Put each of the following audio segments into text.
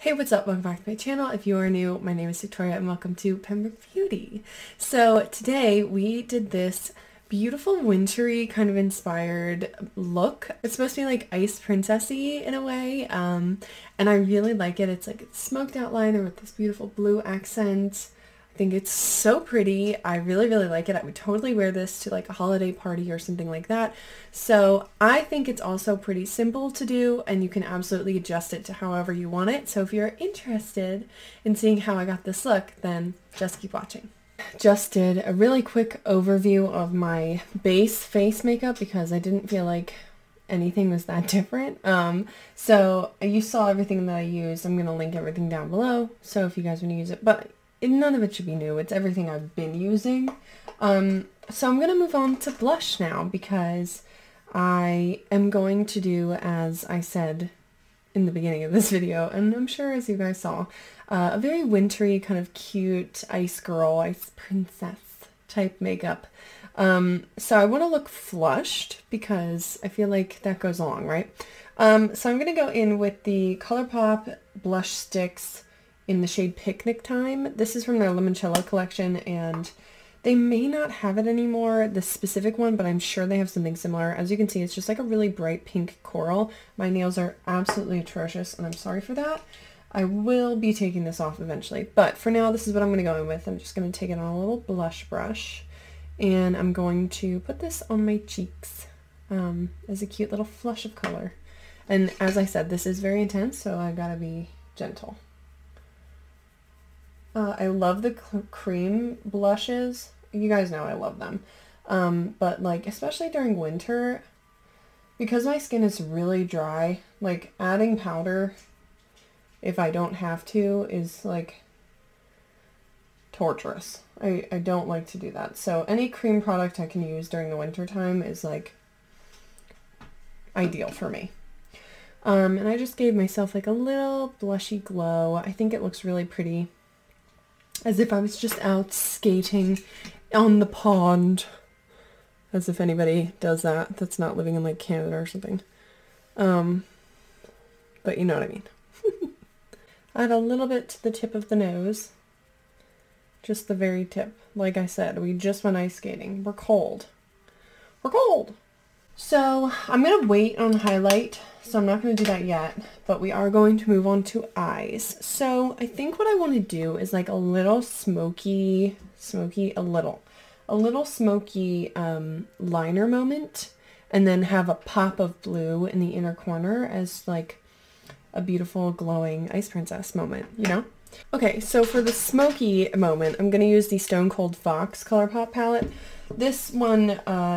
Hey, what's up? Welcome back to my channel. If you are new, my name is Victoria and welcome to Pembroke Beauty. So today we did this beautiful wintry kind of inspired look. It's supposed to be like ice princessy in a way, and I really like it. It's like a smoked outliner with this beautiful blue accent. I think it's so pretty. I really like it. I would totally wear this to like a holiday party or something like that. So I think it's also pretty simple to do, and you can absolutely adjust it to however you want it. So if you're interested in seeing how I got this look, then just keep watching. Just did a really quick overview of my base face makeup because I didn't feel like anything was that different. So you saw everything that I used. I'm going to link everything down below. So if you guys want to use it, but none of it should be new. It's everything I've been using. So I'm going to move on to blush now because I am going to do, as I said in the beginning of this video, and I'm sure as you guys saw, a very wintry kind of cute ice girl, ice princess type makeup. So I want to look flushed because I feel like that goes along, right? So I'm going to go in with the Colourpop blush sticks in the shade Picnic Time. This is from their Limoncello collection, and they may not have it anymore, this specific one, but I'm sure they have something similar. As you can see, it's just like a really bright pink coral. My nails are absolutely atrocious, and I'm sorry for that. I will be taking this off eventually, but for now, this is what I'm going to go in with. I'm just going to take it on a little blush brush, and I'm going to put this on my cheeks as a cute little flush of color. And as I said, this is very intense, so I gotta be gentle. I love the Creme blushes. You guys know I love them. But like, especially during winter, because my skin is really dry, like adding powder, if I don't have to, is like torturous. I don't like to do that. So any cream product I can use during the winter time is like ideal for me. And I just gave myself like a little blushy glow. I think it looks really pretty. As if I was just out skating on the pond. As if anybody does that that's not living in like Canada or something. But you know what I mean. Add a little bit to the tip of the nose. Just the very tip. Like I said, we just went ice skating. We're cold. We're cold! So I'm going to wait on highlight. So I'm not going to do that yet, but we are going to move on to eyes. So I think what I want to do is like a little smoky liner moment, and then have a pop of blue in the inner corner as like a beautiful glowing ice princess moment, you know? Okay, so for the smoky moment, I'm going to use the Stone Cold Fox Colourpop palette. This one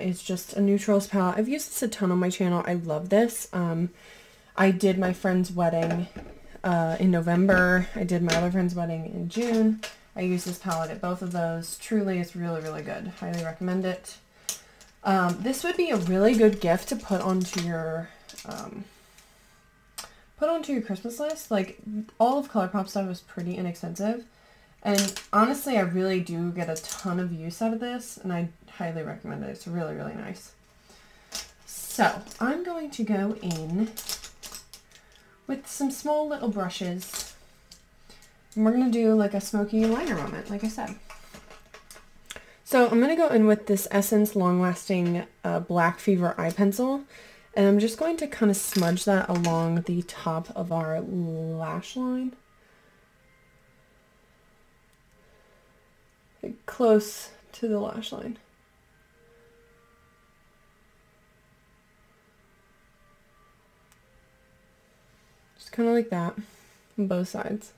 is just a neutrals palette. I've used this a ton on my channel. I love this. I did my friend's wedding in November. I did my other friend's wedding in June. I used this palette at both of those. Truly, it's really good. Highly recommend it. This would be a really good gift to put onto your Christmas list. Like, all of Colourpop stuff is pretty inexpensive. And honestly, I really do get a ton of use out of this, and I highly recommend it. It's really nice. So, I'm going to go in with some small little brushes, and we're going to do like a smoky liner moment, like I said. So, I'm going to go in with this Essence Long Lasting Black Fever Eye Pencil, and I'm just going to kind of smudge that along the top of our lash line. Close to the lash line. Just kind of like that on both sides.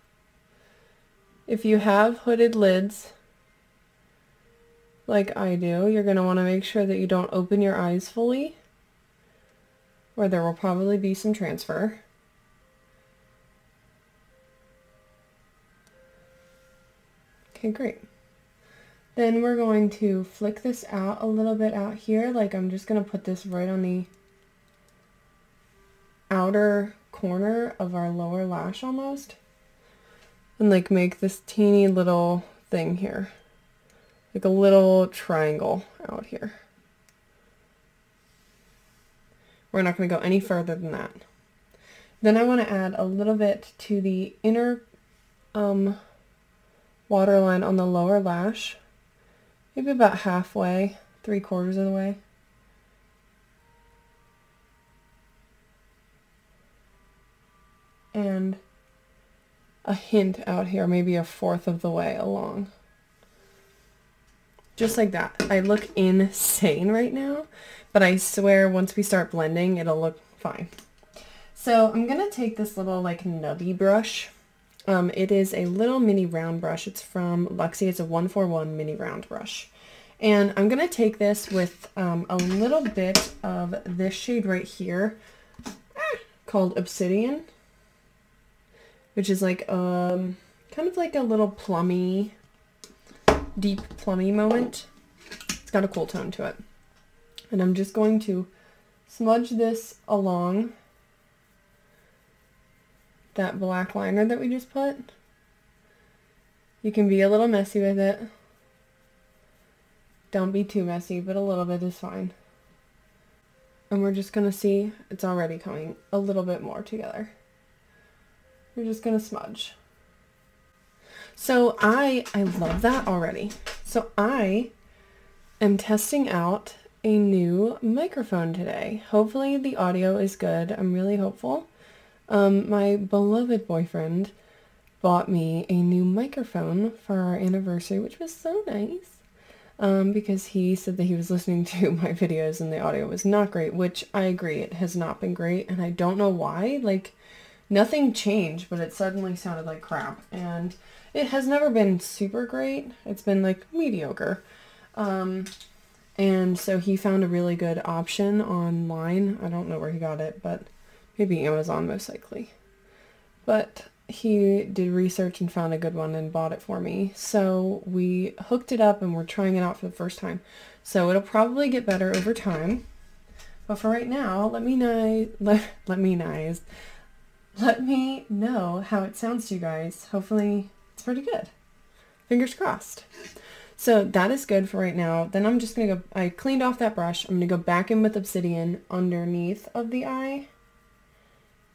If you have hooded lids, like I do, you're going to want to make sure that you don't open your eyes fully, or there will probably be some transfer. Okay, great. Then we're going to flick this out a little bit out here. Like, I'm just going to put this right on the outer corner of our lower lash almost. And like make this teeny little thing here. Like a little triangle out here. We're not going to go any further than that. Then I want to add a little bit to the inner waterline on the lower lash. Maybe about halfway, 3/4 of the way. And a hint out here, maybe 1/4 of the way along. Just like that. I look insane right now, but I swear once we start blending, it'll look fine. So I'm going to take this little like nubby brush. It is a little mini round brush. It's from Luxie. It's a 141 mini round brush. And I'm going to take this with a little bit of this shade right here called Obsidian, which is like kind of like a little plummy, deep plummy moment. It's got a cool tone to it. And I'm just going to smudge this along that black liner that we just put. You can be a little messy with it. Don't be too messy, but a little bit is fine. And we're just gonna see it's already coming a little bit more together. We're just gonna smudge. So I love that already. So I am testing out a new microphone today. Hopefully the audio is good. I'm really hopeful. My beloved boyfriend bought me a new microphone for our anniversary, which was so nice. Because he said that he was listening to my videos and the audio was not great, which I agree, it has not been great, and I don't know why. Like, nothing changed, but it suddenly sounded like crap, and it has never been super great. It's been like mediocre. And so he found a really good option online. I don't know where he got it, but maybe Amazon most likely. But he did research and found a good one and bought it for me. So we hooked it up and we're trying it out for the first time. So it'll probably get better over time. But for right now, let me know how it sounds to you guys. Hopefully it's pretty good. Fingers crossed. So that is good for right now. Then I'm just going to go, I cleaned off that brush. I'm going to go back in with Obsidian underneath of the eye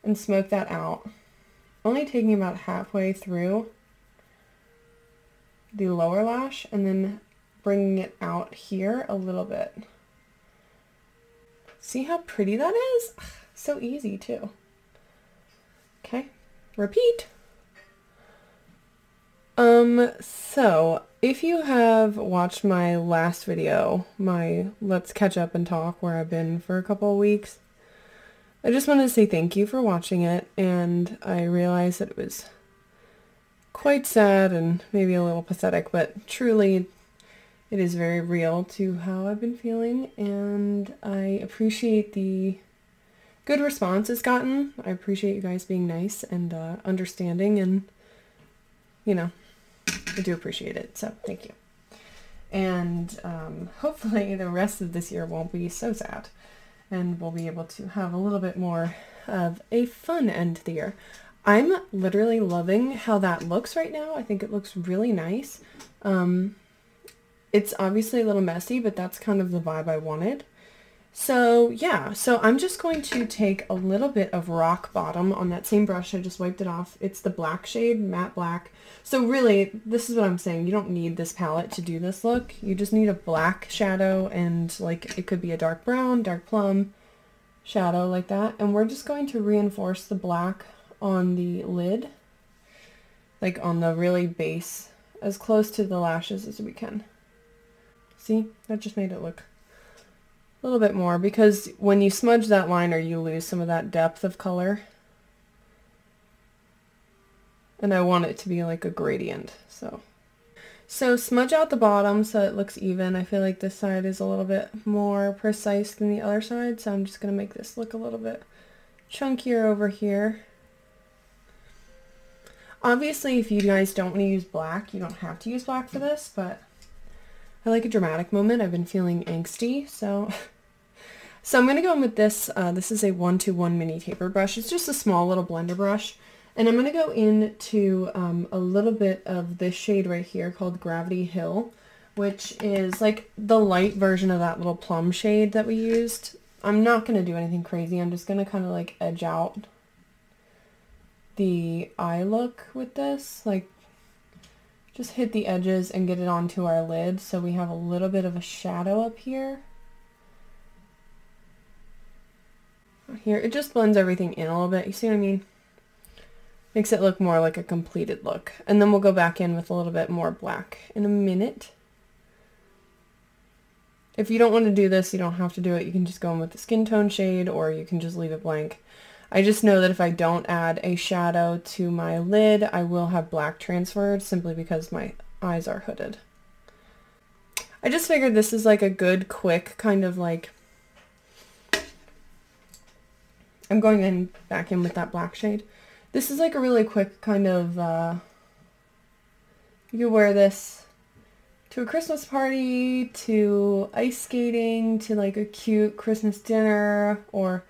and smoke that out. Only taking about halfway through the lower lash and then bringing it out here a little bit. See how pretty that is? So easy too. Okay, repeat. So if you have watched my last video, my Let's Catch Up and Talk, where I've been for a couple of weeks, I just wanted to say thank you for watching it, and I realized that it was quite sad and maybe a little pathetic, but truly it is very real to how I've been feeling, and I appreciate the good response it's gotten. I appreciate you guys being nice and understanding, and you know, I do appreciate it, so thank you. And hopefully the rest of this year won't be so sad, and we'll be able to have a little bit more of a fun end to the year. I'm literally loving how that looks right now. I think it looks really nice. It's obviously a little messy, but that's kind of the vibe I wanted. So yeah, so I'm just going to take a little bit of Rock Bottom on that same brush. I just wiped it off. It's the black shade, matte black. So really, this is what I'm saying. You don't need this palette to do this look. You just need a black shadow, and like it could be a dark brown, dark plum shadow like that. And we're just going to reinforce the black on the lid, like on the really base, as close to the lashes as we can. See, that just made it look a little bit more, because when you smudge that liner, you lose some of that depth of color. And I want it to be like a gradient, so smudge out the bottom so it looks even. I feel like this side is a little bit more precise than the other side, so I'm just going to make this look a little bit chunkier over here. Obviously, if you guys don't want to use black, you don't have to use black for this, but I like a dramatic moment. I've been feeling angsty, so I'm going to go in with this. This is a 121 mini taper brush. It's just a small little blender brush. And I'm going to go into a little bit of this shade right here called Gravity Hill, which is like the light version of that little plum shade that we used. I'm not going to do anything crazy. I'm just going to kind of like edge out the eye look with this, like just hit the edges and get it onto our lid so we have a little bit of a shadow up here. Here, it just blends everything in a little bit, you see what I mean? Makes it look more like a completed look. And then we'll go back in with a little bit more black in a minute. If you don't want to do this, you don't have to do it. You can just go in with the skin tone shade, or you can just leave it blank. I just know that if I don't add a shadow to my lid, I will have black transferred simply because my eyes are hooded. I just figured this is like a good, quick kind of like, I'm going in back in with that black shade. This is like a really quick kind of, you could wear this to a Christmas party, to ice skating, to like a cute Christmas dinner, or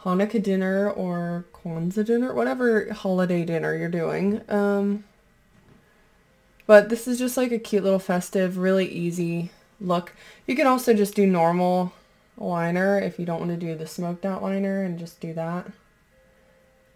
Hanukkah dinner, or Kwanzaa dinner, whatever holiday dinner you're doing. But this is just like a cute little festive, really easy look. You can also just do normal liner if you don't want to do the smoked out liner and just do that.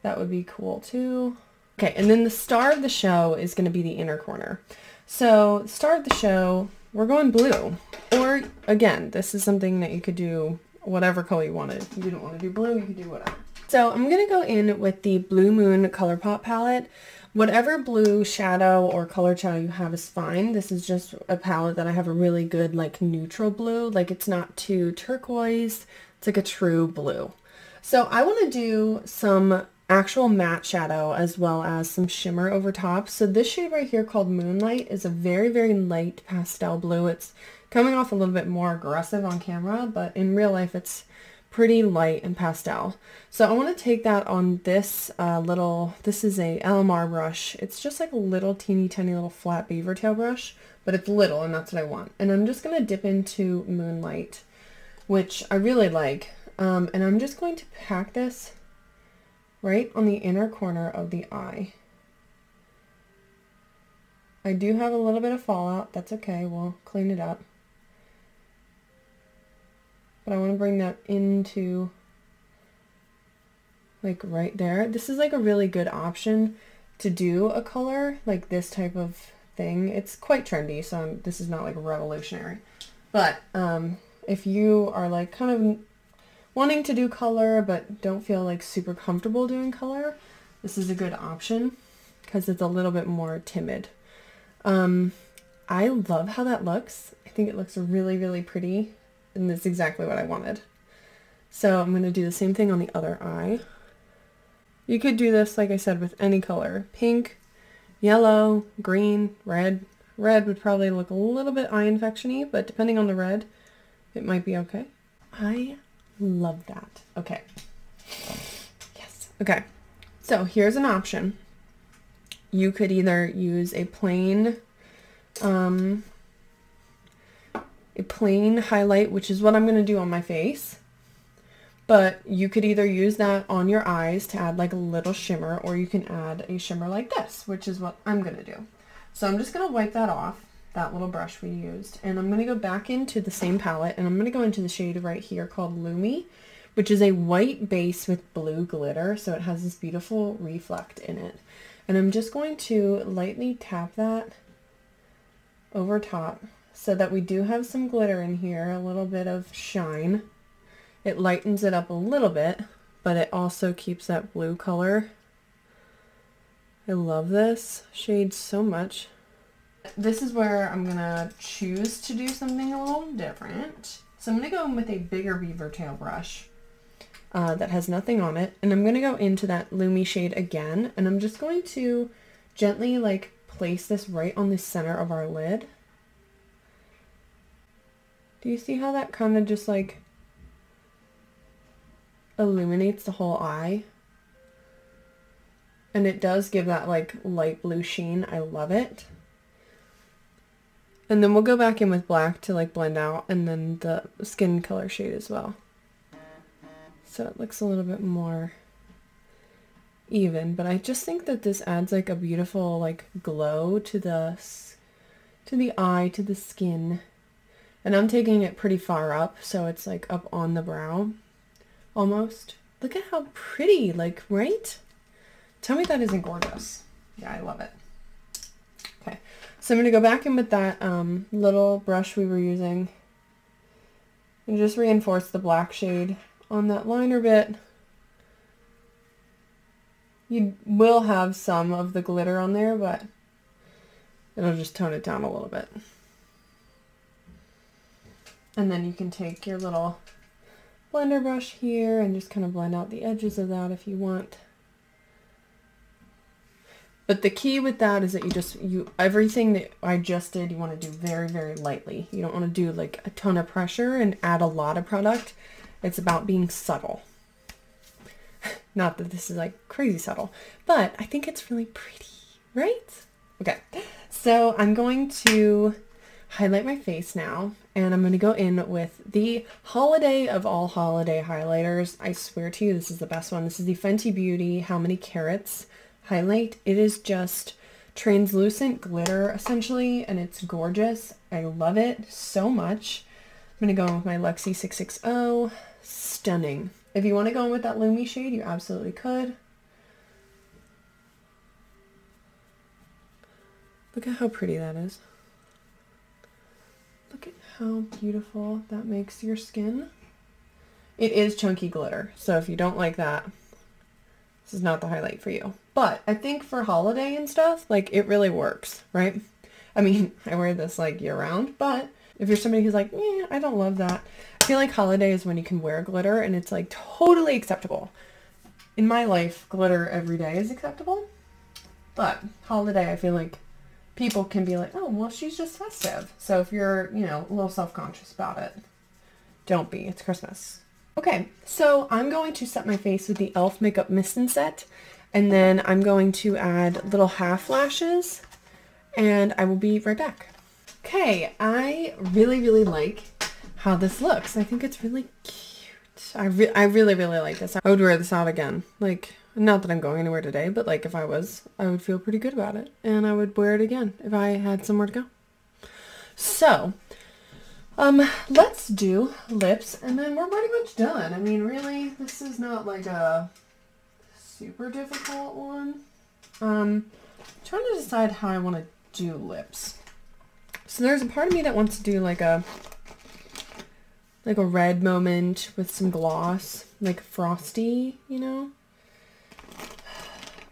That would be cool too. Okay, and then the star of the show is going to be the inner corner. So, the star of the show, we're going blue. Or, again, this is something that you could do whatever color you wanted. If you don't want to do blue, you could do whatever. So, I'm going to go in with the Blue Moon Colourpop palette. Whatever blue shadow or color shadow you have is fine. This is just a palette that I have a really good, like, neutral blue. Like, it's not too turquoise. It's like a true blue. So, I want to do some actual matte shadow as well as some shimmer over top. So this shade right here called Moonlight is a very, very light pastel blue. It's coming off a little bit more aggressive on camera, but in real life it's pretty light and pastel. So I want to take that on this this is a LMR brush. It's just like a little teeny tiny little flat beaver tail brush, but it's little and that's what I want. And I'm just going to dip into Moonlight, which I really like. And I'm just going to pack this right on the inner corner of the eye. I do have a little bit of fallout. That's okay. We'll clean it up. But I want to bring that into like right there. This is like a really good option to do a color like this type of thing. It's quite trendy, so this is not like revolutionary. But if you are like kind of wanting to do color but don't feel like super comfortable doing color, this is a good option because it's a little bit more timid. I love how that looks. I think it looks really, really pretty, and that's exactly what I wanted. So I'm going to do the same thing on the other eye. You could do this, like I said, with any color. Pink, yellow, green, red. Red would probably look a little bit eye infection-y, but depending on the red, it might be okay. I love that. Okay. Yes. Okay. So here's an option. You could either use a plain highlight, which is what I'm going to do on my face. But you could either use that on your eyes to add like a little shimmer, or you can add a shimmer like this, which is what I'm going to do. So I'm just going to wipe that off, that little brush we used, and I'm going to go back into the same palette, and I'm going to go into the shade right here called Lumi, which is a white base with blue glitter, so it has this beautiful reflect in it. And I'm just going to lightly tap that over top so that we do have some glitter in here, a little bit of shine. It lightens it up a little bit, but it also keeps that blue color. I love this shade so much. This is where I'm gonna choose to do something a little different. So I'm gonna go in with a bigger beaver tail brush that has nothing on it, and I'm gonna go into that Lumi shade again, and I'm just going to gently like place this right on the center of our lid. Do you see how that kind of just like illuminates the whole eye? And it does give that like light blue sheen. I love it. And then we'll go back in with black to like blend out, and then the skin color shade as well. So it looks a little bit more even, but I just think that this adds like a beautiful like glow to the eye, to the skin. And I'm taking it pretty far up, so it's like up on the brow almost. Look at how pretty, like, right? Tell me that isn't gorgeous. Yeah, I love it. Okay, so I'm going to go back in with that little brush we were using and just reinforce the black shade on that liner bit. You will have some of the glitter on there, but it'll just tone it down a little bit. And then you can take your little blender brush here and just kind of blend out the edges of that if you want. But the key with that is that everything that I just did, you want to do very, very lightly. You don't want to do like a ton of pressure and add a lot of product. It's about being subtle. Not that this is like crazy subtle, but I think it's really pretty, right? Okay, so I'm going to highlight my face now, and I'm going to go in with the holiday of all holiday highlighters. I swear to you, this is the best one. This is the Fenty Beauty How Many Carats highlight. It is just translucent glitter essentially, and it's gorgeous. I love it so much. I'm going to go in with my Luxie 660. Stunning. If you want to go in with that Lumi shade, you absolutely could. Look at how pretty that is. Look at how beautiful that makes your skin. It is chunky glitter, so if you don't like that, this is not the highlight for you. But I think for holiday and stuff, like, it really works, right? I mean, I wear this like year round, but if you're somebody who's like, yeah, I don't love that. I feel like holiday is when you can wear glitter and it's like totally acceptable. In my life, glitter every day is acceptable, but holiday, I feel like people can be like, oh, well, she's just festive. So if you're, you know, a little self-conscious about it, don't be. It's Christmas. Okay, so I'm going to set my face with the e.l.f. Makeup Mist and Set, and then I'm going to add little half lashes, and I will be right back. Okay, I really, really like how this looks. I think it's really cute. I really, really like this. I would wear this out again. Like, not that I'm going anywhere today, but like if I was, I would feel pretty good about it. And I would wear it again if I had somewhere to go. So, let's do lips and then we're pretty much done. I mean, really, this is not like a super difficult one. Trying to decide how I want to do lips. So there's a part of me that wants to do like a red moment with some gloss, like frosty, you know?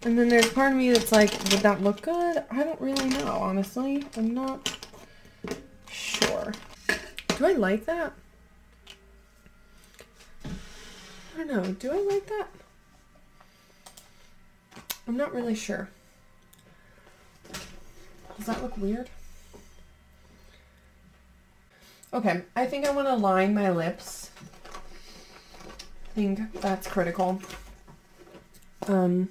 And then there's a part of me that's like, would that look good? I don't really know, honestly. I'm not sure. Do I like that? I don't know. Do I like that? I'm not really sure. Does that look weird? Okay, I think I want to line my lips. I think that's critical. Because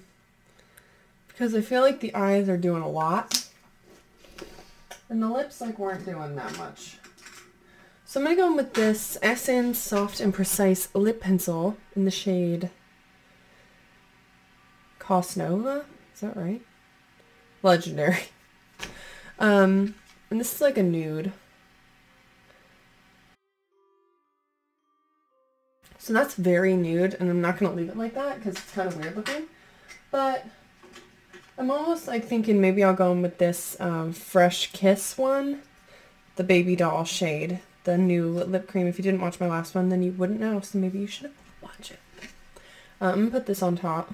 I feel like the eyes are doing a lot. And the lips like weren't doing that much. So I'm going to go in with this Essence Soft and Precise Lip Pencil in the shade Cosnova. Is that right? Legendary. And this is like a nude. So that's very nude, and I'm not going to leave it like that because it's kind of weird looking. But I'm almost like thinking maybe I'll go in with this Fresh Kiss one, the Baby Doll shade, the new lip cream. If you didn't watch my last one, then you wouldn't know, so maybe you should watch it. I'm going to put this on top.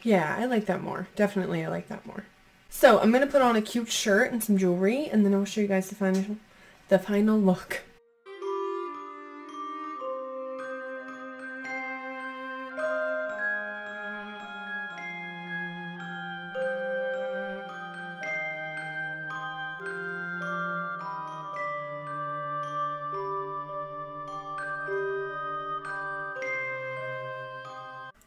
Yeah, I like that more. Definitely I like that more. So I'm going to put on a cute shirt and some jewelry, and then I'll show you guys the final look.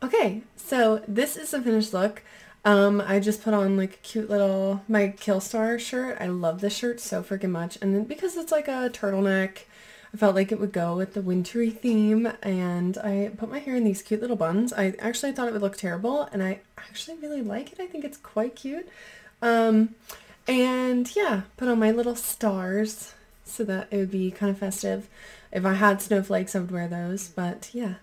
Okay, so this is the finished look. I just put on like a cute little, my KILLSTAR shirt. I love this shirt so freaking much. And then because it's like a turtleneck, I felt like it would go with the wintry theme. And I put my hair in these cute little buns. I actually thought it would look terrible, and I actually really like it. I think it's quite cute. And yeah, put on my little stars so that it would be kind of festive. If I had snowflakes, I would wear those, but yeah.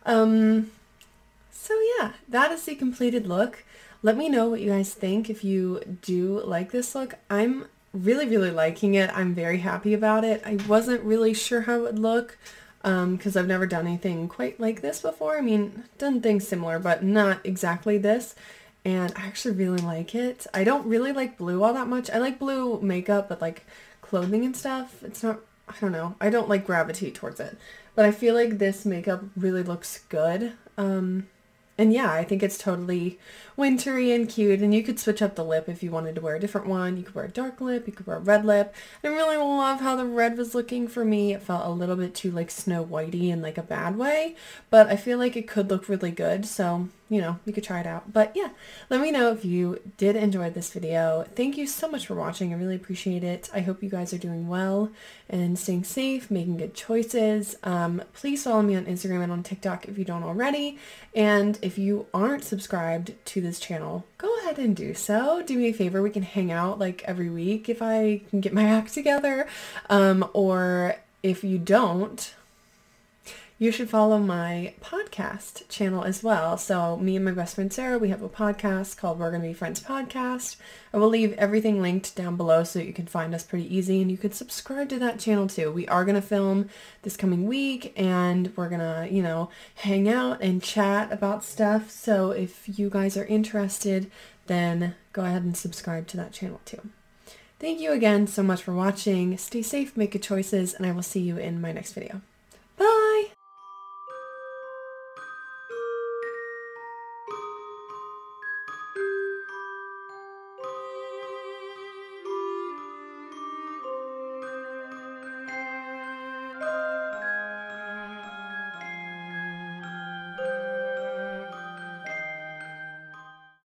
So yeah, that is the completed look. Let me know what you guys think if you do like this look. I'm really, really liking it. I'm very happy about it. I wasn't really sure how it would look because I've never done anything quite like this before. I mean, done things similar, but not exactly this. And I actually really like it. I don't really like blue all that much. I like blue makeup, but like clothing and stuff, it's not, I don't know. I don't like gravitate towards it. But I feel like this makeup really looks good. And yeah, I think it's totally wintry and cute, and you could switch up the lip if you wanted to wear a different one. You could wear a dark lip, you could wear a red lip. I really love how the red was looking for me. It felt a little bit too like Snow Whitey in like a bad way, but I feel like it could look really good, so you know, you could try it out. But yeah, let me know if you did enjoy this video. Thank you so much for watching. I really appreciate it. I hope you guys are doing well and staying safe, making good choices. Please follow me on Instagram and on TikTok if you don't already. And if you aren't subscribed to this channel, go ahead and do so. Do me a favor. We can hang out like every week if I can get my act together. Or if you don't, you should follow my podcast channel as well. So me and my best friend Sarah, we have a podcast called We're Gonna Be Friends Podcast. I will leave everything linked down below so that you can find us pretty easy, and you can subscribe to that channel too. We are gonna film this coming week, and we're gonna, you know, hang out and chat about stuff. So if you guys are interested, then go ahead and subscribe to that channel too. Thank you again so much for watching. Stay safe, make good choices, and I will see you in my next video.